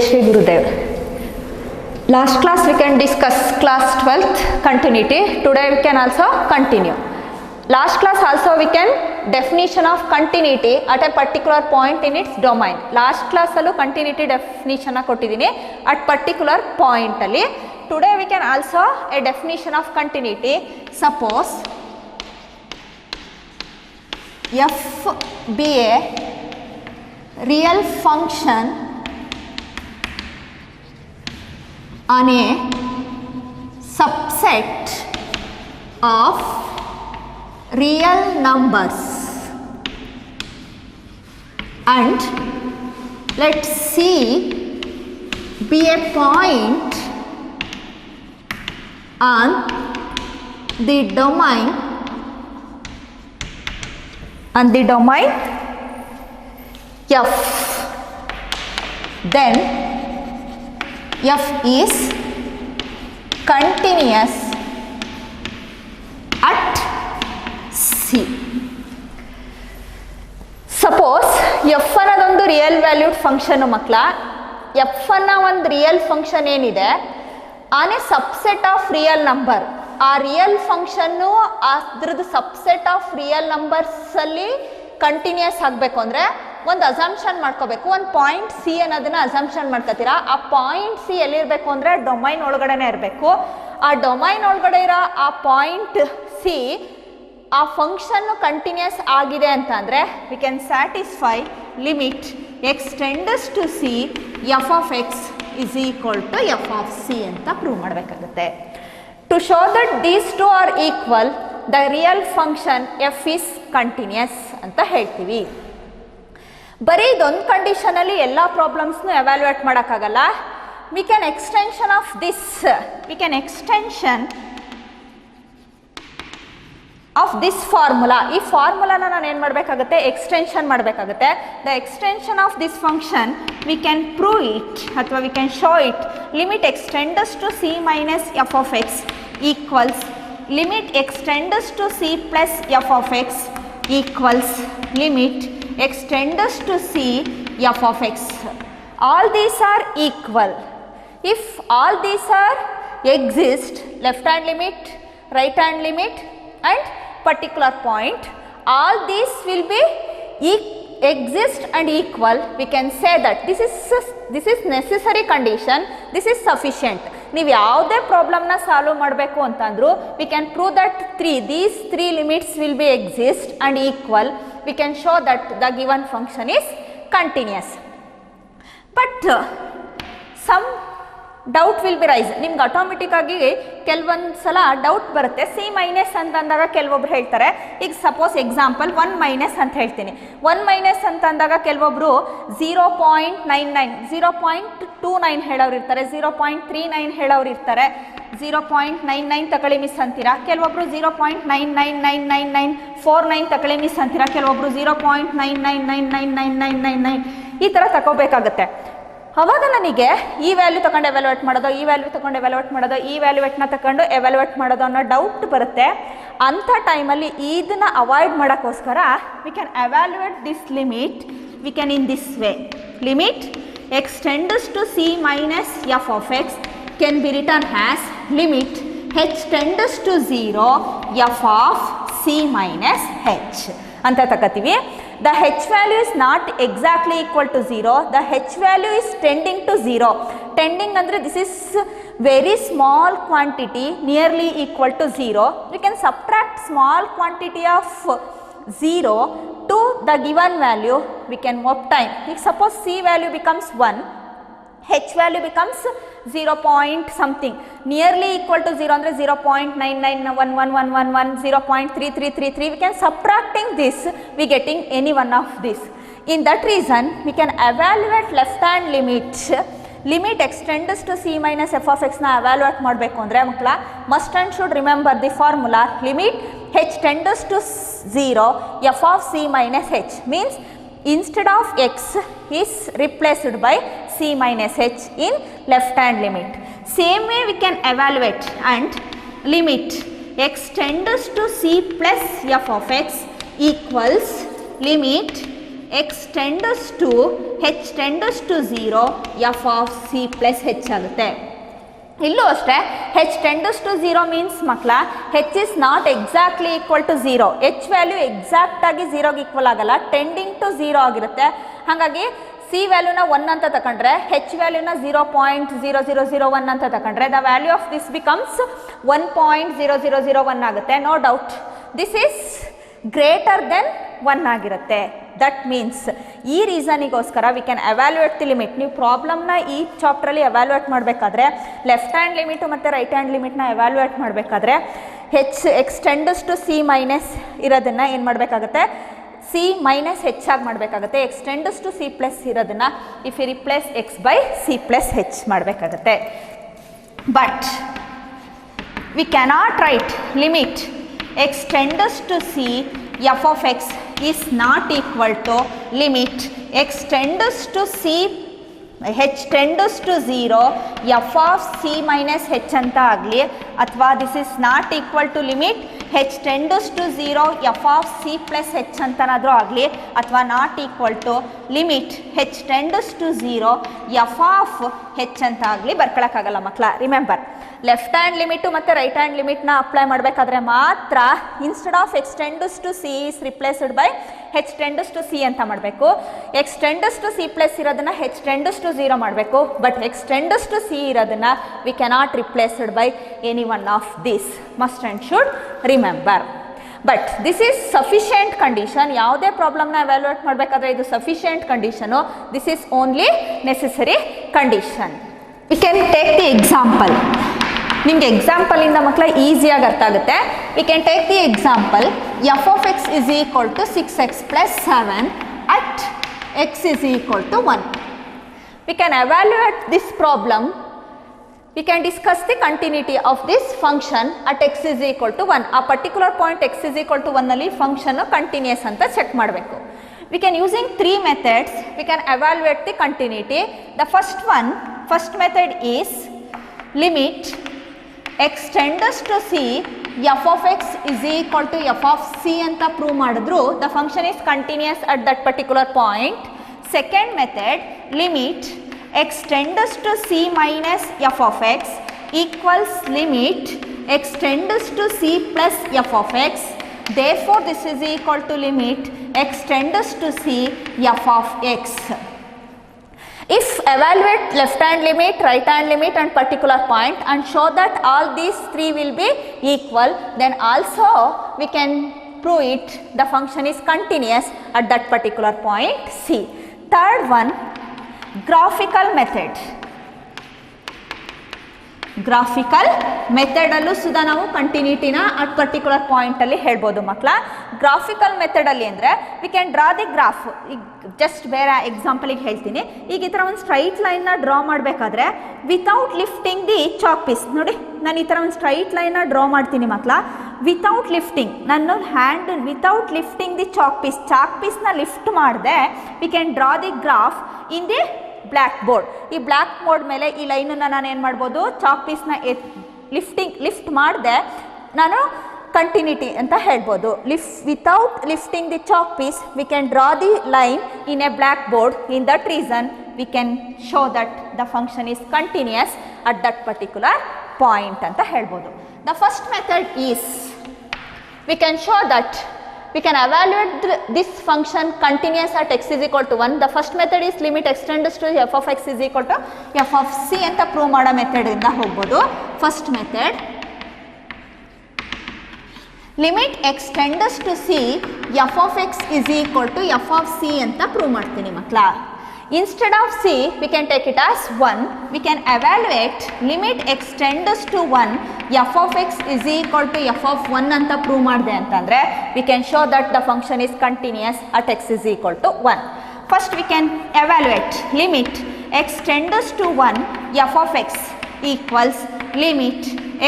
Shri Gurudev. Last class we can discuss class 12th continuity. Today we can also continue. Last class also we can definition of continuity at a particular point in its domain. Last class allu continuity definition kottidini at particular point alli. Today we can also a definition of continuity. Suppose f be a real function on a subset of real numbers and let C be a point on the domain F, then F is continuous at C. Suppose F ಅನ್ನೋದೊಂದು real valued function ಮಕ್ಕಳ. F ಅನ್ನೋ ಒಂದು real function ಏನಿದೆ on A subset of real number. ಆ real function ಅದ್ರದ್ದು subset of real numbers ಅಲ್ಲಿ continuous ಆಗಬೇಕು ಅಂದರೆ ಒಂದು ಅಸಂಪ್ಷನ್ ಮಾಡ್ಕೋಬೇಕು. ಒಂದು ಪಾಯಿಂಟ್ ಸಿ ಅನ್ನೋದನ್ನ ಅಸಂಪ್ಷನ್ ಮಾಡ್ಕೋತೀರಾ. ಆ ಪಾಯಿಂಟ್ ಸಿ ಎಲ್ಲಿರಬೇಕು ಅಂದರೆ ಡೊಮೈನ್ ಒಳಗಡೆನೆ ಇರಬೇಕು. ಆ ಡೊಮೈನ್ ಒಳಗಡೆ ಇರೋ ಆ ಪಾಯಿಂಟ್ ಸಿ ಆ ಫಂಕ್ಷನ್ನು ಕಂಟಿನ್ಯೂಸ್ ಆಗಿದೆ ಅಂತ ಅಂದರೆ we can satisfy limit x tends to c f of x is equal to f of c ಅಂತ ಪ್ರೂವ್ ಮಾಡಬೇಕಾಗುತ್ತೆ. To show that these two are equal the real function f is continuous ಅಂತ ಹೇಳ್ತೀವಿ. ಬರೀ ಇದೊಂದು ಕಂಡೀಷನಲ್ಲಿ ಎಲ್ಲ ಪ್ರಾಬ್ಲಮ್ಸ್ನು evaluate ಮಾಡೋಕ್ಕಾಗಲ್ಲ. We can extension of this formula. ಈ ಫಾರ್ಮುಲಾನ ನಾನು ಏನು ಮಾಡಬೇಕಾಗುತ್ತೆ, ಎಕ್ಸ್ಟೆನ್ಷನ್ ಮಾಡಬೇಕಾಗುತ್ತೆ. The extension of this function we can prove it ಅಥವಾ we can show it. Limit x tends to c minus f of x equals limit x tends to c plus f of x equals limit x tends to c f of x. All these are equal. If all these are exist, left hand limit, right hand limit and particular point, all these will be exist and equal. We can say that this is necessary condition, this is sufficient. ನೀವು ಯಾವುದೇ ಪ್ರಾಬ್ಲಮ್ನ solve ಮಾಡಬೇಕು ಅಂತಂದ್ರು V can prove that these three limits will be exist and equal. We can show that the given function is continuous. But some doubt will be rise. ನಿಮ್ಗೆ automatic ಆಗಿ ಕೆಲವೊಂದು ಸಲ doubt ಬರುತ್ತೆ. C minus ಅಂತಂದಾಗ ಕೆಲವೊಬ್ರು ಹೇಳ್ತಾರೆ, ಈಗ suppose example 1 minus ಅಂತ ಹೇಳ್ತೀನಿ. 1 ಮೈನಸ್ ಅಂತ ಅಂದಾಗ ಕೆಲವೊಬ್ರು 0.99 0.29 ಹೇಳೋರು ಇರ್ತಾರೆ, 0.39 ಹೇಳೋರು ಇರ್ತಾರೆ, 0.99 ತಗೊಳ್ಳಿ ಮಿಸ್ ಅಂತೀರಾ. ಕೆಲವೊಬ್ರು 0.99999949 ತಗೊಳ್ಳಿ ಮಿಸ್ ಅಂತೀರಾ. ಕೆಲವೊಬ್ರು 0.99999999 ಈ ಥರ ತಗೋಬೇಕಾಗತ್ತೆ. ಅವಾಗ ನನಗೆ ಈ ವ್ಯಾಲ್ಯೂ ತಗೊಂಡು ಎವ್ಯಾಲ್ಯೂಯೇಟ್ ಮಾಡೋದು, ಈ ವ್ಯಾಲ್ಯೂ ತಗೊಂಡು ಎವ್ಯಾಲ್ಯೂಯೇಟ್ ಮಾಡೋದು, ಈ ವ್ಯಾಲ್ಯೂಯೇಟ್ನ ತಗೊಂಡು ಎವ್ಯಾಲ್ಯೂಯೇಟ್ ಮಾಡೋದು ಅನ್ನೋ ಡೌಟ್ ಬರುತ್ತೆ. ಅಂಥ ಟೈಮಲ್ಲಿ ಇದನ್ನು ಅವಾಯ್ಡ್ ಮಾಡೋಕ್ಕೋಸ್ಕರ we can evaluate this limit. We can in this way limit x tends to c minus f of x can be return has limit h tends to 0 f of c minus h ಅಂತ ತಗೋತೀವಿ. The h value is not exactly equal to 0. The h value is tending to 0. Tending andre this is very small quantity nearly equal to 0. We can subtract small quantity of 0 to the given value. We can obtain. If suppose c value becomes 1, h value becomes 0 point something, nearly equal to 0 andre 0.991111, 0.3333. we can subtracting this, we getting any one of this. In that reason we can evaluate left hand limit x tends to c minus f of x na evaluate ಮಾಡಬೇಕು ಅಂದ್ರೆ ಮಕ್ಕಳ must and should remember the formula limit h tends to 0 f of c minus h means instead of x is replaced by c minus h in left hand limit. Same way we can evaluate and limit x tends to c plus f of x equals limit x tends to h tends to 0 f of c plus h ಆಗುತ್ತೆ. ಇಲ್ಲೂ ಅಷ್ಟೇ h tends to 0 means ಮಕ್ಕಳ h is not exactly equal to 0. h value exact ಆಗಿ 0ಗೆ equal ಆಗಲ್ಲ, tending to 0 ಆಗಿರುತ್ತೆ. ಹಾಗಾಗಿ C ವ್ಯಾಲ್ಯೂನ 1 ಅಂತ ತಗೊಂಡ್ರೆ ಹೆಚ್ ವ್ಯಾಲ್ಯೂನ 0.0001 ಅಂತ ತಗೊಂಡ್ರೆ the value of this becomes 1.0001 ಆಗುತ್ತೆ. No doubt this is greater than 1 ಆಗಿರುತ್ತೆ. ದಟ್ ಮೀನ್ಸ್ ಈ ರೀಸನಿಗೋಸ್ಕರ we can evaluate the limit. ನೀವು ಪ್ರಾಬ್ಲಮ್ನ ಈ ಚಾಪ್ಟ್ರಲ್ಲಿ ಎವ್ಯಾಲ್ಯೂಯೇಟ್ ಮಾಡಬೇಕಾದ್ರೆ ಲೆಫ್ಟ್ ಹ್ಯಾಂಡ್ ಲಿಮಿಟು ಮತ್ತು ರೈಟ್ ಹ್ಯಾಂಡ್ ಲಿಮಿಟ್ನ ಎವ್ಯಾಲ್ಯೂಯೇಟ್ ಮಾಡಬೇಕಾದ್ರೆ x tends to c minus ಇರೋದನ್ನು ಏನು ಮಾಡಬೇಕಾಗುತ್ತೆ, ಸಿ ಮೈನಸ್ ಹೆಚ್ ಆಗಿ ಮಾಡಬೇಕಾಗುತ್ತೆ. X tends to c plus ಇರೋದನ್ನು if you replace x by c plus ಹೆಚ್ ಮಾಡಬೇಕಾಗುತ್ತೆ. But we cannot right limit x tends to c f of x is not equal to limit x tends to c h tends to 0 f of c minus h ಅಂತ ಆಗಲಿ, ಅಥವಾ this is not equal to limit h tends to 0 f of c plus h ಅಂತನಾದರೂ ಆಗಲಿ, ಅಥವಾ not equal to limit h tends to 0 f of h ಅಂತ ಆಗಲಿ ಬರ್ಕೊಳಕ್ಕಾಗಲ್ಲ ಮಕ್ಕಳ. ರಿಮೆಂಬರ್, ಲೆಫ್ಟ್ ಹ್ಯಾಂಡ್ ಲಿಮಿಟು ಮತ್ತು ರೈಟ್ ಹ್ಯಾಂಡ್ ಲಿಮಿಟ್ನ ಅಪ್ಲೈ ಮಾಡಬೇಕಾದ್ರೆ ಮಾತ್ರ instead of x tends to c is replaced by h tends to c ಅಂತ ಮಾಡಬೇಕು. X tends to c plus ಇರೋದನ್ನು ಹೆಚ್ ಟೆಂಡಸ್ ಟು 0 ಮಾಡಬೇಕು. But x tends to c ಇರೋದನ್ನು we cannot replaced by any one of this. Must and should remember. But this is sufficient condition. ಯಾವುದೇ ಪ್ರಾಬ್ಲಮ್ನ evaluate ಮಾಡಬೇಕಾದ್ರೆ ಇದು sufficient condition. This is only necessary condition. We can take the example. ನಿಮಗೆ ಎಕ್ಸಾಂಪಲಿಂದ ಮಕ್ಕಳ ಈಸಿಯಾಗಿ ಅರ್ಥ ಆಗುತ್ತೆ. We can take the example f of x is equal to 6x plus 7 at x is equal to 1. We can evaluate this problem. We can discuss the continuity of this function at x is equal to 1. ಆ particular point x is equal to 1 ಅಲ್ಲಿ ಫಂಕ್ಷನ್ನು continuous ಅಂತ check ಮಾಡಬೇಕು. We can using 3 methods we can evaluate the continuity. The first method is limit x tends to c f of x is equal to f of c ಅಂತ prove ಮಾಡಿದ್ರು the function is continuous at that particular point. Second method, limit x tends to c minus f of x equals limit x tends to c plus f of x. Therefore this is equal to limit x tends to c f of x. If evaluate left hand limit, right hand limit and particular point and show that all these 3 will be equal, then also we can prove it the function is continuous at that particular point C. Third one, graphical method. Graphical ಮೆಥಡಲ್ಲೂ ಸುಧಾ ನಾವು ಕಂಟಿನ್ಯೂಟಿನ at particular ಪಾಯಿಂಟಲ್ಲಿ ಹೇಳ್ಬೋದು ಮಕ್ಕಳ. Graphical ಮೆಥಡಲ್ಲಿ ಅಂದರೆ we can draw the graph. ಈಗ just ಬೇರೆ ಎಕ್ಸಾಂಪಲಿಗೆ ಹೇಳ್ತೀನಿ. ಈಗ ಈ ಥರ ಒಂದು ಸ್ಟ್ರೈಟ್ ಲೈನ್ನ ಡ್ರಾ ಮಾಡಬೇಕಾದ್ರೆ without lifting the chalk piece, ನೋಡಿ ನಾನು ಈ ಥರ ಒಂದು ಸ್ಟ್ರೈಟ್ ಲೈನ್ನ ಡ್ರಾ ಮಾಡ್ತೀನಿ ಮಕ್ಕಳ. ವಿತೌಟ್ ಲಿಫ್ಟಿಂಗ್, ನನ್ನ hand without lifting the chalk ಪೀಸ್ನ ಲಿಫ್ಟ್ ಮಾಡಿದೆ we can draw the graph in the blackboard. ಈ ಬ್ಲ್ಯಾಕ್ ಬೋರ್ಡ್ ಮೇಲೆ ಈ ಲೈನನ್ನು ನಾನು ಏನು ಮಾಡ್ಬೋದು, ಚಾಕ್ ಪೀಸ್ನ ಲಿಫ್ಟ್ ಮಾಡಿದೆ ನಾನು ಕಂಟಿನ್ಯೂಟಿ ಅಂತ ಹೇಳ್ಬೋದು. Without lifting the chalk piece we can draw the line in a blackboard. In that reason we can show that the function is continuous at that particular point ಅಂತ ಹೇಳ್ಬೋದು. The first method is we can show that we can evaluate this function continuous at x is equal to 1. The first method is limit x tends to f of x is equal to f of c ಅಂತ prove ಮಾಡೋ method ಇಂದ ಹೋಗ್ಬೋದು. First method limit x tends to c f of x is equal to f of c ಅಂತ prove ಮಾಡ್ತೀನಿ ಮಕ್ಕಳ. Instead of c we can take it as 1. We can evaluate limit x tends to 1 f of x is equal to f of 1 ಅಂತ prove ಮಾಡಿದೆ ಅಂತಂದರೆ we can show that the function is continuous at x is equal to 1. First we can evaluate limit x tends to 1 f of x equals limit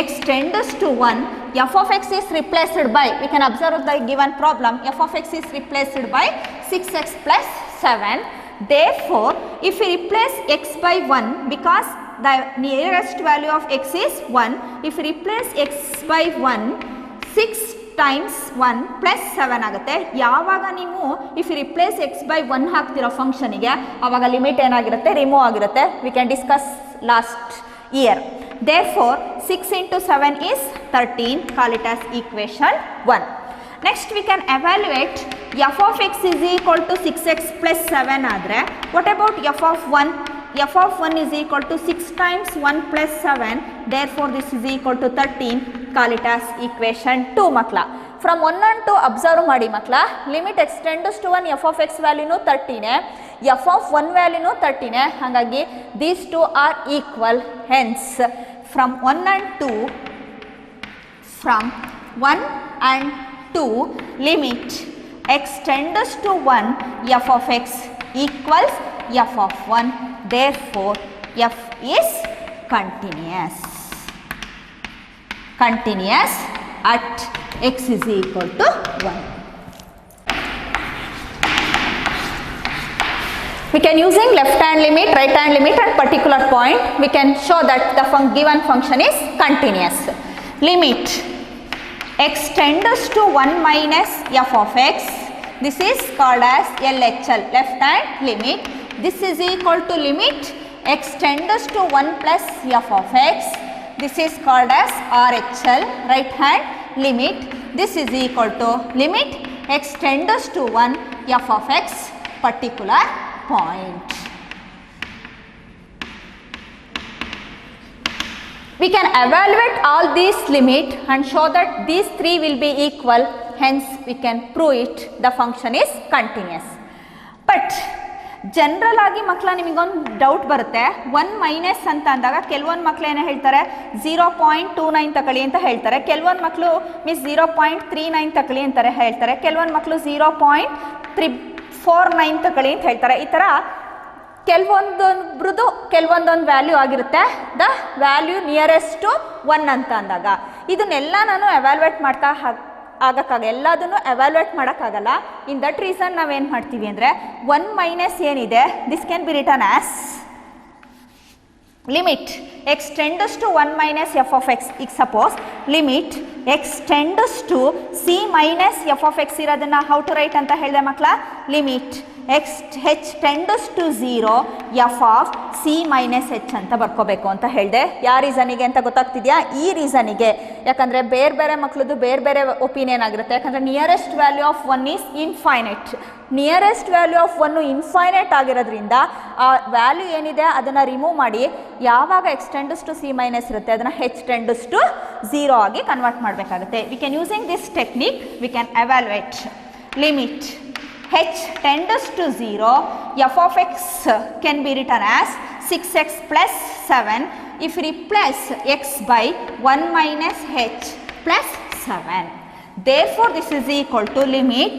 x tends to 1 f of x is replaced by, we can observe the given problem, f of x is replaced by 6x plus 7. Therefore, if we replace x by 1, because the nearest value of x is 1, if we replace x by 1, 6 times 1 plus 7 ಆಗುತ್ತೆ. ಯಾವಾಗ ನೀವು if you replace x by 1 ಹಾಕ್ತಿರೋ ಫಂಕ್ಷನಿಗೆ ಆವಾಗ limit ಏನಾಗಿರುತ್ತೆ, remove ಆಗಿರುತ್ತೆ. We can discuss last year. Therefore 6 into 7 is 13. Call it as equation 1. Next we can evaluate f of x is equal to 6x plus 7 ಆದರೆ what about f of 1? f of 1 is equal to 6 times 1 plus 7. Therefore this is equal to 13. Call it as equation 2 ಮಕ್ಕಳ. From 1 and 2 observe ಮಾಡಿ ಮಕ್ಕಳ. Limit extends to 1 f of x ವ್ಯಾಲ್ಯೂನು 13 f of 1 ವ್ಯಾಲ್ಯೂನು 13 ಹಾಗಾಗಿ these two are equal. Hence from 1 and 2 limit x tends to 1 f of x equals f of 1. Therefore f is continuous at x is equal to 1. We can using left hand limit, right hand limit at particular point we can show that the given function is continuous. Limit x tends to 1 minus f of x, this is called as LHL, left hand limit. This is equal to limit x tends to 1 plus f of x, this is called as RHL, right hand limit. This is equal to limit x tends to 1 f of x particular point. We can evaluate all these limit and show that these three will be equal. Hence we can prove it the function is continuous. But general ಆಗಿ ಮಕ್ಕಳ ನಿಮಗೊಂದು doubt ಬರುತ್ತೆ. 1 minus ಅಂತ ಅಂದಾಗ ಕೆಲವೊಂದು ಮಕ್ಕಳು ಏನು ಹೇಳ್ತಾರೆ 0.29 ತಗೊಳ್ಳಿ ಅಂತ ಹೇಳ್ತಾರೆ, ಕೆಲವೊಂದು ಮಕ್ಕಳು ಮಿಸ್ 0.39 ತಗೊಳ್ಳಿ ಅಂತಾರೆ ಹೇಳ್ತಾರೆ, ಕೆಲವೊಂದು ಮಕ್ಕಳು 0.349 ತಗೊಳ್ಳಿ ಅಂತ ಹೇಳ್ತಾರೆ. ಈ ಥರ ಕೆಲವೊಂದೊಬ್ರದ್ದು ಕೆಲವೊಂದೊಂದು ವ್ಯಾಲ್ಯೂ ಆಗಿರುತ್ತೆ. ದ ವ್ಯಾಲ್ಯೂ ನಿಯರೆಸ್ಟ್ ಟು 1 ಅಂತ ಅಂದಾಗ ಇದನ್ನೆಲ್ಲ ನಾನು ಎವ್ಯಾಲ್ಯೂಯೇಟ್ ಮಾಡ್ತಾ ಆಗಕ್ಕಾಗ ಎಲ್ಲದನ್ನು ಎವ್ಯಾಲ್ಯೂಯೇಟ್ ಮಾಡೋಕ್ಕಾಗಲ್ಲ. ಇನ್ ದಟ್ ರೀಸನ್ ನಾವೇನು ಮಾಡ್ತೀವಿ ಅಂದರೆ 1 ಮೈನಸ್ ಏನಿದೆ this can be return as limit x tends to 1 minus f of x. ಈಗ suppose limit x tends to c minus f of x ಇರೋದನ್ನ ಹೌ ಟು ರೈಟ್ ಅಂತ ಹೇಳಿದೆ ಮಕ್ಕಳ. Limit h tends to 0 f of c minus h ಅಂತ ಬರ್ಕೋಬೇಕು ಅಂತ ಹೇಳಿದೆ. ಯಾವ ರೀಸನಿಗೆ ಅಂತ ಗೊತ್ತಾಗ್ತಿದೆಯಾ? ಈ ರೀಸನಿಗೆ. ಯಾಕಂದರೆ ಬೇರೆ ಬೇರೆ ಮಕ್ಕಳದ್ದು ಬೇರೆ ಬೇರೆ ಒಪಿನಿಯನ್ ಆಗಿರುತ್ತೆ. ಯಾಕಂದರೆ nearest value of 1 is infinite. Nearest value of 1 infinite ಆಗಿರೋದ್ರಿಂದ ಆ ವ್ಯಾಲ್ಯೂ ಏನಿದೆ ಅದನ್ನು ರಿಮೂವ್ ಮಾಡಿ ಯಾವಾಗ x tends to c minus ಇರುತ್ತೆ ಅದನ್ನು h tends to 0 ಆಗಿ ಕನ್ವರ್ಟ್ ಮಾಡಬೇಕಾಗುತ್ತೆ. V can using this technique V can evaluate limit h tends to 0 f of x can be written as 6x plus 7 if we replace x by 1 minus h plus 7. Therefore this is equal to limit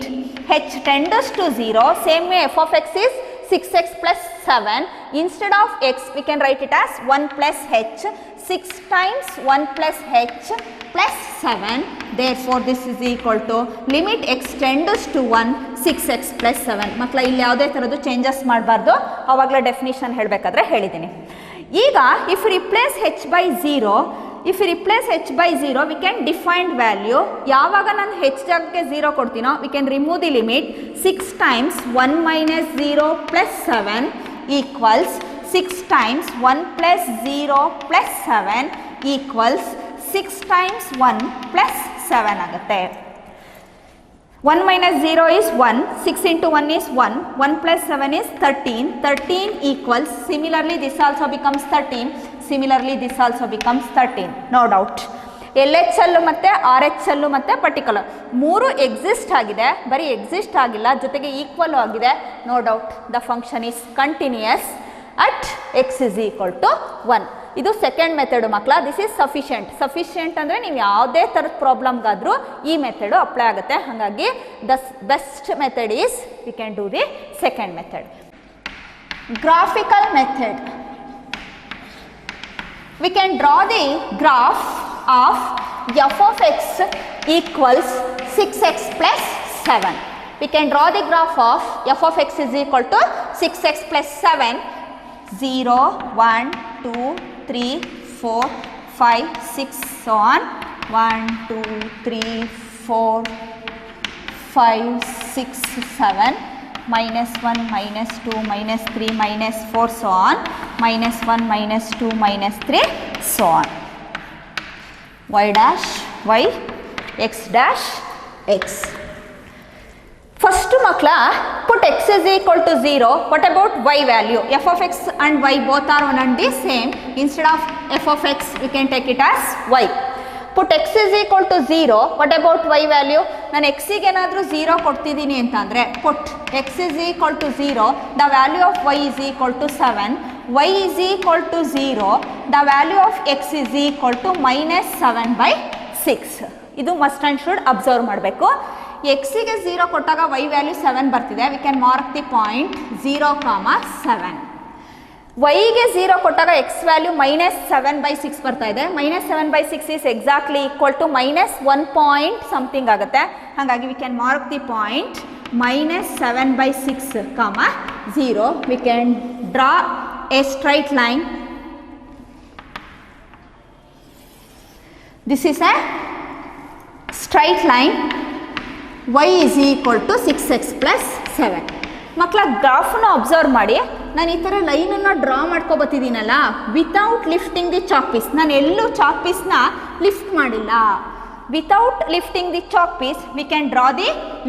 h tends to 0, same way f of x is 6x plus 7. Instead of x we can write it as 1 plus h, 6 times 1 plus h plus 7. Therefore this is equal to limit x tends to 1 6x plus 7. ಮಕ್ಕಳ ಇಲ್ಲಿ ಯಾವುದೇ ಥರದ್ದು changes ಮಾಡಬಾರ್ದು, ಆವಾಗಲೇ definition ಹೇಳಬೇಕಾದ್ರೆ ಹೇಳಿದ್ದೀನಿ. ಈಗ if replace h by 0, if we replace h by 0 we can define value. ಯಾವಾಗ ನಾನು h ಜಾಗಕ್ಕೆ 0 ಕೊಡ್ತೀನೋ we can remove the limit 6 times 1 minus 0 plus 7 equals 6 times 1 plus 0 plus 7 equals 6 times 1 plus 7 ಆಗುತ್ತೆ. 1 minus 0 is 1, 6 into 1 is 1, 1 plus 7 is 13, 13 equals, similarly this also becomes 13, similarly this also becomes 13, no doubt. LHL ಮತ್ತು RHL ಮತ್ತು particular ಮೂರು exist ಆಗಿದೆ, ಬರೀ exist ಆಗಿಲ್ಲ ಜೊತೆಗೆ equal ಆಗಿದೆ. No doubt the function is continuous at x is equal to 1. ಇದು second method ಮಕ್ಕಳ. ದಿಸ್ ಈಸ್ ಸಫಿಷಿಯೆಂಟ್ ಅಂದರೆ ನೀವು ಯಾವುದೇ ಥರದ ಪ್ರಾಬ್ಲಮ್ಗಾದರೂ ಈ ಮೆಥಡು ಅಪ್ಲೈ ಆಗುತ್ತೆ. ಹಾಗಾಗಿ the best method is we can do the second method. Graphical method. We can draw the graph of f of x equals 6x plus 7. We can draw the graph of f of x is equal to 6x plus 7. 0, 1, 2, 3, 4, 5, 6, so on. 1, 2, 3, 4, 5, 6, 7, minus 1, minus 2, minus 3, minus 4, so on, minus 1, minus 2, minus 3, so on. Y dash, y, x dash, x. First makla, put x is equal to 0. What about y value? F of x and y both are one and the same. Instead of f of x, we can take it as y. Put x is equal to 0. What about y value? ನಾನು x ಗೆ ಏನಾದರೂ 0 ಕೊಡ್ತಿದ್ದೀನಿ ಅಂತಂದರೆ put x is equal to 0. The value of y is equal to 7. Y is equal to 0. The value of x is equal to minus 7 by 6. ಇದು must and should observe ಮಾಡಬೇಕು. ಎಕ್ಸಿಗೆ 0 ಕೊಟ್ಟಾಗ y value 7 ಬರ್ತಿದೆ. V can mark the point 0, 7. ವೈಗೆ 0 ಕೊಟ್ಟಾಗ X value minus 7 by 6 ಬರ್ತಾ ಇದೆ. Minus 7 by 6 is exactly equal to minus 1 point something ಆಗುತ್ತೆ. ಹಾಗಾಗಿ we can mark the point minus 7 by 6, 0. We can draw a straight line. This is a straight line. y is equal to 6x plus 7. ಮಕ್ಕಳ ಗ್ರಾಫನ್ನು observe ಮಾಡಿ. ನಾನು ಈ ಥರ ಲೈನನ್ನು draw ಮಾಡ್ಕೊಬತ್ತಿದ್ದೀನಲ್ಲ without lifting the chalk piece. ನಾನು ಎಲ್ಲೂ chalk ಪೀಸ್ನ ಲಿಫ್ಟ್ ಮಾಡಿಲ್ಲ. Without lifting the chalk piece we can draw the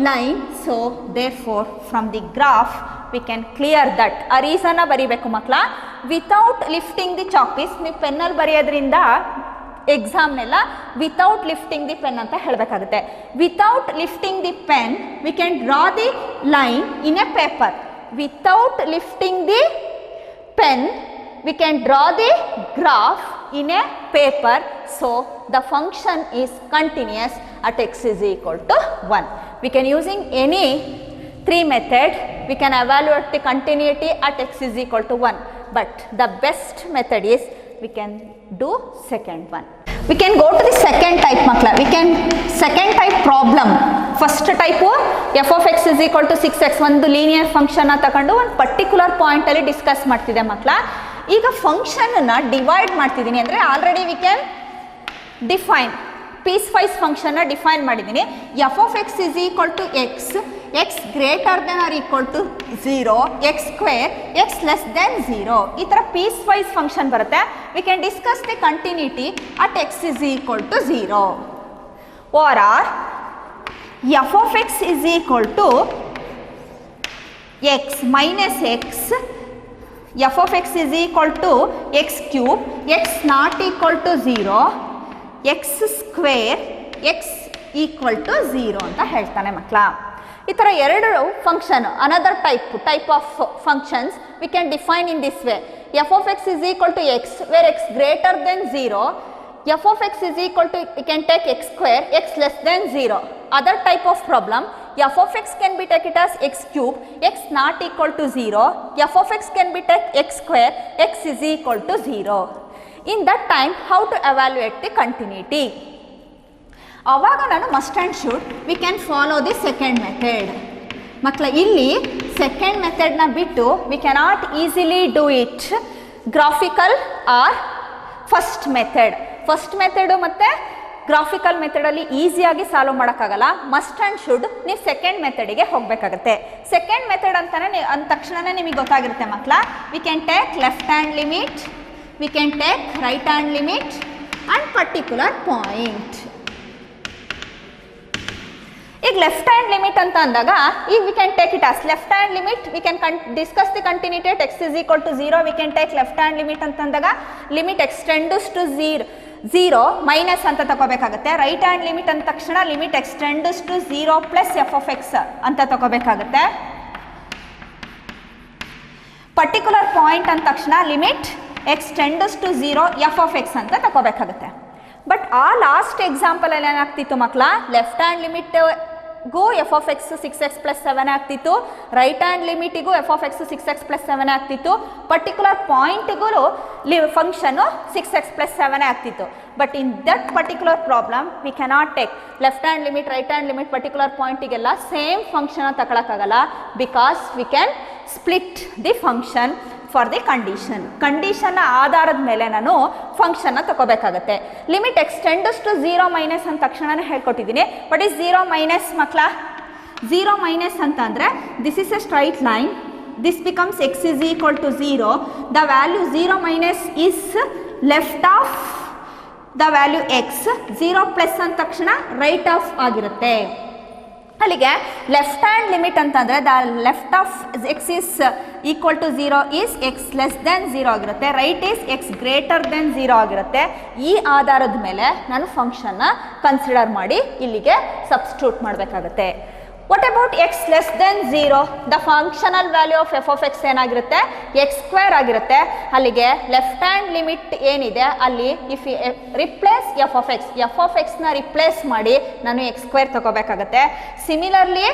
line. So therefore from the graph we can clear that. ಆ ರೀಸನ್ನ ಬರೀಬೇಕು ಮಕ್ಕಳ. Without lifting the chalk piece ನೀವು ಪೆನ್ನಲ್ಲಿ ಬರೆಯೋದ್ರಿಂದ ಎಕ್ಸಾಮ್ನೆಲ್ಲ ವಿತೌಟ್ ಲಿಫ್ಟಿಂಗ್ ದಿ ಪೆನ್ ಅಂತ ಹೇಳಬೇಕಾಗುತ್ತೆ. Without lifting the pen we can draw the line in a paper. Without lifting the pen we can draw the graph in a paper. So the function is continuous at x is equal to 1. We can using any 3 method we can evaluate the continuity at x is equal to 1. But the best method is we can do second one. We can go to the second type makla. We can second type problem. First type f of x is equal to 6x ಒಂದು linear function ತಗೊಂಡು ಒಂದು particular point ಅಲ್ಲಿ discuss ಮಾಡ್ತಿದೆ ಮಕ್ಕಳ. ಈಗ function ಅನ್ನ divide ಮಾಡ್ತಿದ್ದೀನಿ ಅಂದರೆ already we can define piecewise ಫಂಕ್ಷನ್ನ ಡಿಫೈನ್ ಮಾಡಿದ್ದೀನಿ. F of x is equal to x, x greater than or equal to 0, x square, x less than 0. ಈ ಥರ ಪೀಸ್ ವೈಸ್ ಫಂಕ್ಷನ್ ಬರುತ್ತೆ. We can discuss the continuity at x is equal to 0. Or f of x is equal to x minus x, f of x is equal to x cube, x not equal to 0, x square, x equal to 0 ಅಂತ ಹೇಳ್ತಾನೆ ಮಕ್ಕಳ. ಈ ಥರ ಎರಡು function another type of functions we can define in this way. F of x is equal to x where x greater than 0. F of x is equal to we can take x square, x less than 0. Other type of problem f of x can be take it as x cube, x not equal to 0. F of x can be take x square, x is equal to 0. In that time, how to evaluate the continuity? ಆವಾಗ ನಾನು must and should we can follow the second method. ಮಕ್ಕಳ ಇಲ್ಲಿ second ಮೆಥಡ್ನ ಬಿಟ್ಟು we cannot easily do it graphical or first method. First method ಮತ್ತು graphical ಮೆಥಡಲ್ಲಿ ಈಸಿಯಾಗಿ solve ಮಾಡೋಕ್ಕಾಗಲ್ಲ. ಮಸ್ಟ್ ಆ್ಯಂಡ್ ಶುಡ್ ನೀವು ಸೆಕೆಂಡ್ ಮೆಥಡಿಗೆ ಹೋಗಬೇಕಾಗುತ್ತೆ. ಸೆಕೆಂಡ್ ಮೆಥಡ್ ಅಂತಾನೆ ಅಂದ ತಕ್ಷಣವೇ ನಿಮಗೆ ಗೊತ್ತಾಗಿರುತ್ತೆ ಮಕ್ಕಳ. We can take left hand limit, we can take right hand limit and particular point. ಈಗ ಲೆಫ್ಟ್ ಹ್ಯಾಂಡ್ ಲಿಮಿಟ್ ಅಂತ ಅಂದಾಗ ಈಗ we can take it as left hand limit. We can discuss the continuity at x is equal to 0. We can take left hand limit ಅಂತ ಅಂದಾಗ limit extends to 0 minus ಅಂತ ತಗೋಬೇಕಾಗುತ್ತೆ. Right hand limit ಅಂದ ತಕ್ಷಣ limit extends to 0 plus f of x ಅಂತ ತಗೋಬೇಕಾಗುತ್ತೆ. Particular point ಅಂದ ತಕ್ಷಣ limit extends to 0 f of x ಅಂತ ತಗೋಬೇಕಾಗುತ್ತೆ. ಬಟ್ ಆ ಲಾಸ್ಟ್ ಎಕ್ಸಾಂಪಲಲ್ಲಿ ಏನಾಗ್ತಿತ್ತು ಮಕ್ಕಳ, ಲೆಫ್ಟ್ ಹ್ಯಾಂಡ್ ಲಿಮಿಟ್ಗೂ f of x 6x plus 7 ಆಗ್ತಿತ್ತು, ರೈಟ್ ಹ್ಯಾಂಡ್ ಲಿಮಿಟಿಗೂ f of x 6x plus 7 ಆಗ್ತಿತ್ತು, ಪರ್ಟಿಕ್ಯುಲರ್ ಪಾಯಿಂಟ್ಗೂ ಫಂಕ್ಷನು 6x ಪ್ಲಸ್ 7 ಆಗ್ತಿತ್ತು. But in that particular problem we cannot take left hand limit, right hand limit, particular ಪಾಯಿಂಟಿಗೆಲ್ಲ same function ತಗೊಳಕ್ಕಾಗಲ್ಲ. Because we can split the function. For the ಕಂಡೀಷನ್ನ ಆಧಾರದ ಮೇಲೆ ನಾನು ಫಂಕ್ಷನ್ನ ತಗೋಬೇಕಾಗತ್ತೆ. ಲಿಮಿಟ್ ಎಕ್ಸ್ಟೆಂಡ್ಸ್ ಟು 0 ಮೈನಸ್ ಅಂದ ತಕ್ಷಣನೇ ಹೇಳ್ಕೊಟ್ಟಿದ್ದೀನಿ. ವಾಟ್ ಈಸ್ 0 ಮೈನಸ್ ಮಕ್ಕಳ? 0 ಮೈನಸ್ ಅಂತ ಅಂದರೆ this is A straight line, this becomes x is equal to 0, the value 0 minus is left of the value x, 0 plus ಅಂದ ತಕ್ಷಣ ರೈಟ್ ಆಫ್ ಆಗಿರುತ್ತೆ. ಅಲ್ಲಿಗೆ left hand limit ಅಂತಂದರೆ the left of x is equal to 0 is x less than 0 ಆಗಿರುತ್ತೆ, right is x greater than 0 ಆಗಿರುತ್ತೆ. ಈ ಆಧಾರದ ಮೇಲೆ ನಾನು ಫಂಕ್ಷನ್ನ ಕನ್ಸಿಡರ್ ಮಾಡಿ ಇಲ್ಲಿಗೆ ಸಬ್ಸ್ಟಿಟ್ಯೂಟ್ ಮಾಡಬೇಕಾಗುತ್ತೆ. What about x less than 0? The functional value of f of x ಏನಾಗಿರುತ್ತೆ? ಎಕ್ಸ್ ಸ್ಕ್ವೇರ್ ಆಗಿರುತ್ತೆ. ಅಲ್ಲಿಗೆ ಲೆಫ್ಟ್ ಹ್ಯಾಂಡ್ ಲಿಮಿಟ್ ಏನಿದೆ ಅಲ್ಲಿ ಇಫ್ ರಿಪ್ಲೇಸ್ ಎಫ್ ಆಫ್ ಎಕ್ಸ್ನ ರಿಪ್ಲೇಸ್ ಮಾಡಿ ನಾನು ಎಕ್ಸ್ ಸ್ಕ್ವೇರ್ ತಗೋಬೇಕಾಗತ್ತೆ. Similarly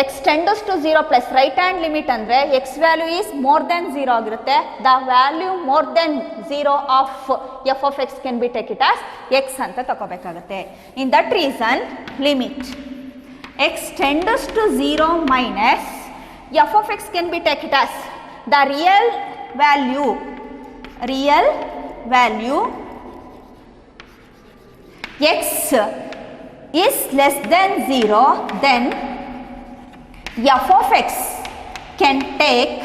x tends to 0 plus right hand limit ಅಂದರೆ x value is more than 0 ಆಗಿರುತ್ತೆ. The value more than 0 of f of x can be take it as X ಅಂತ ತಗೋಬೇಕಾಗತ್ತೆ. In that reason limit x tends to 0 minus f of x can be taken as the real value x is less than 0, then f of x can take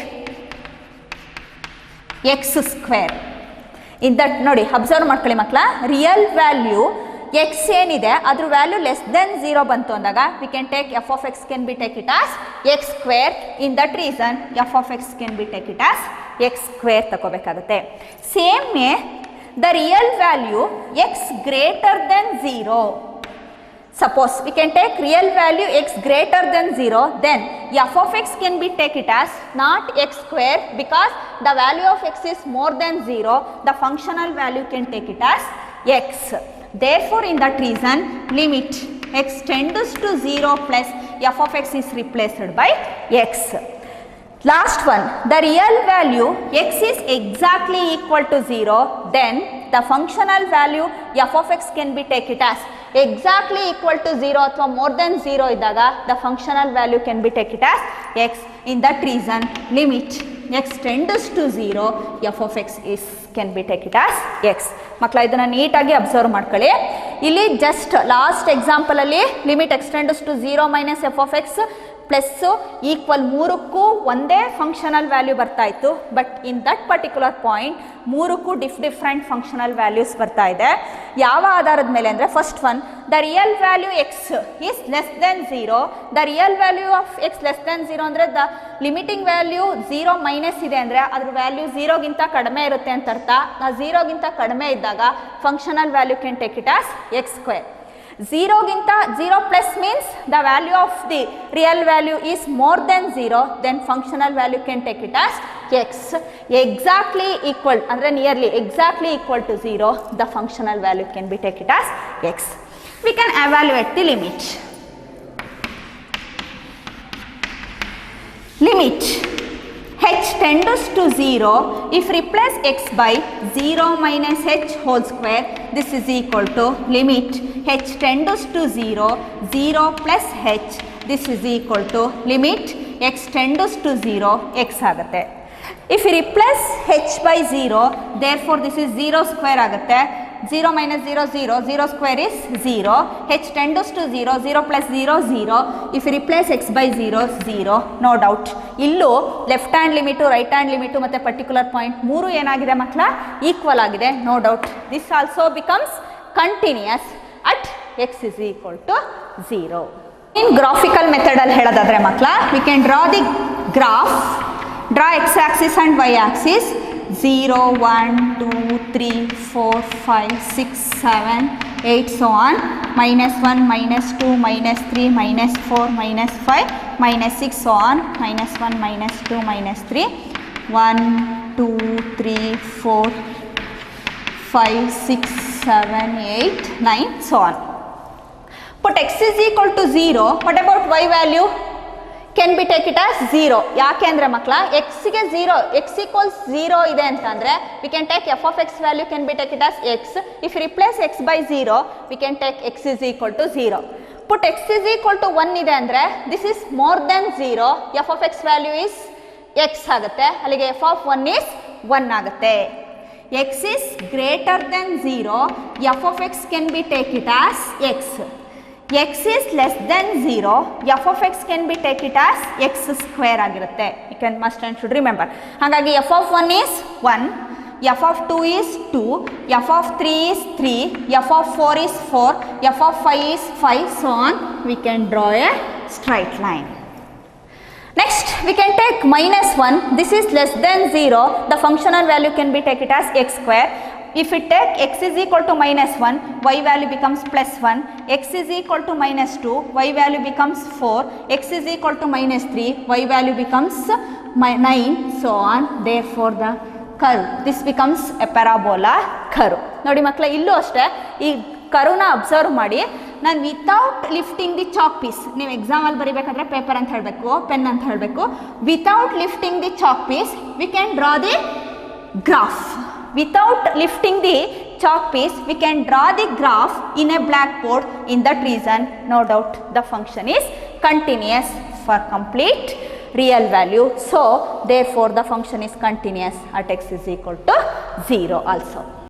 x square. in that ನೋಡಿ observe ಮಾಡ್ಕೊಳ್ಳಿ ಮಕ್ಕಳ, real value X ಏನಿದೆ ಅದ್ರ value less than 0 ಬಂತು ಅಂದಾಗ we can take f of x can be take it as x square. In that reason f of x can be take it as x square ತಗೋಬೇಕಾಗುತ್ತೆ. Same the real value x greater than 0. Suppose we can take real value x greater than 0, then f of x can be take it as not x square, because the value of x is more than 0, the functional value can take it as x. Therefore, in that reason, limit x tends to 0 plus f of x is replaced by x. Last one, the real value x is exactly equal to 0, then the functional value f of x can be take it as exactly equal to 0 ಅಥವಾ more than 0 ಇದ್ದಾಗ the functional value can be take it as x. In that reason, limit x tends to 0, f of x is can be take it as x. ಮಕ್ಕಳ ಇದನ್ನು ನೀಟಾಗಿ observe ಮಾಡ್ಕೊಳ್ಳಿ. ಇಲ್ಲಿ just last ಎಕ್ಸಾಂಪಲಲ್ಲಿ limit x tends to 0 minus f of x plus equal 3ಕ್ಕೂ ಒಂದೇ functional value ಬರ್ತಾ ಇತ್ತು. But in that particular point 3ಕ್ಕೂ ಡಿಫ್ರೆಂಟ್ ಫಂಕ್ಷನಲ್ ವ್ಯಾಲ್ಯೂಸ್ ಬರ್ತಾ ಇದೆ. ಯಾವ ಆಧಾರದ ಮೇಲೆ ಅಂದರೆ first one, the real value x is less than 0. The real value of x less than 0 ಅಂದರೆ ದ ಲಿಮಿಟಿಂಗ್ ವ್ಯಾಲ್ಯೂ 0 ಮೈನಸ್ ಇದೆ ಅಂದರೆ ಅದ್ರ ವ್ಯಾಲ್ಯೂ 0ಗಿಂತ ಕಡಿಮೆ ಇರುತ್ತೆ ಅಂತ ಅರ್ಥ. 0ಗಿಂತ ಕಡಿಮೆ ಇದ್ದಾಗ functional value can take it as x square. 0 plus means the value of the real value is more than 0, then functional value can take it as x. Exactly equal andre nearly exactly equal to 0, the functional value can be take it as x. We can evaluate the limit. H tends to 0 if replace x by 0 minus h whole square, this is equal to limit h tends to 0, 0 plus h, this is equal to limit x tends to 0, x ಆಗುತ್ತೆ. If you replace h by 0, therefore this is 0 square ಆಗುತ್ತೆ. 0 minus 0, 0, 0 square is 0, h tends to 0, 0 plus 0, 0, if you replace x by 0, 0, no doubt. ಇಲ್ಲೂ left hand limit, right hand limit ಮತ್ತು particular point 3 ಏನಾಗಿದೆ ಮಕ್ಕಳ? Equal ಆಗಿದೆ, no doubt. This also becomes continuous at x is equal to 0. In graphical ಮೆಥಡಲ್ಲಿ ಹೇಳೋದಾದರೆ ಮಕ್ಕಳ, we can draw the graph, draw x axis and y axis. 0, 1, 2, 3, 4, 5, 6, 7, 8 so on, -1, -2, -3, -4, -5, -6 so on, -1, -2, -3, 1, 2, 3, 4, 5, 6, 7, 8, 9 so on. Put x is equal to 0. What about y value? Can be take it as 0. ಯಾಕೆ ಅಂದರೆ ಮಕ್ಕಳ, ಎಕ್ಸ್ಗೆ 0, X equals 0 ಇದೆ ಅಂತಂದರೆ we can take f of x value can be take it as x. If replace x by 0, we can take x is equal to 0. Put x is equal to 1 ಇದೆ ಅಂದರೆ this is more than 0, f of x value is x ಆಗುತ್ತೆ, ಅಲ್ಲಿಗೆ f of 1 is 1 ಆಗುತ್ತೆ. X is greater than 0, f of x can be take it as X. X is less than 0, f of x can be take it as x square ಆಗಿರುತ್ತೆ. You can must and should remember. ಹಾಗಾಗಿ f of 1 is 1, f of 2 is 2, f of 3 is 3, f of 4 is 4, f of 5 is 5, so on we can draw a straight line. Next we can take -1, this is less than 0, the functional value can be take it as x square. If we take x is equal to -1, y value becomes +1, x is equal to -2, y value becomes 4, x is equal to -3, y value becomes 9, so on. Therefore the curve, this becomes a parabola curve. ನೋಡಿ ಮಕ್ಕಳೇ, ಇಲ್ಲೂ ಅಷ್ಟೇ ಈ ಕರ್ವ್ನ observe ಮಾಡಿ. ನಾನು without lifting the chalk piece, ನೀವು ಎಕ್ಸಾಮಲ್ಲಿ ಬರೀಬೇಕಾದ್ರೆ ಪೇಪರ್ ಅಂತ ಹೇಳಬೇಕು, ಪೆನ್ ಅಂತ ಹೇಳಬೇಕು. Without lifting the chalk piece we can draw the graph. Without lifting the chalk piece, we can draw the graph in a blackboard. In that reason, no doubt the function is continuous for complete real value. So, therefore, the function is continuous at x is equal to 0 also.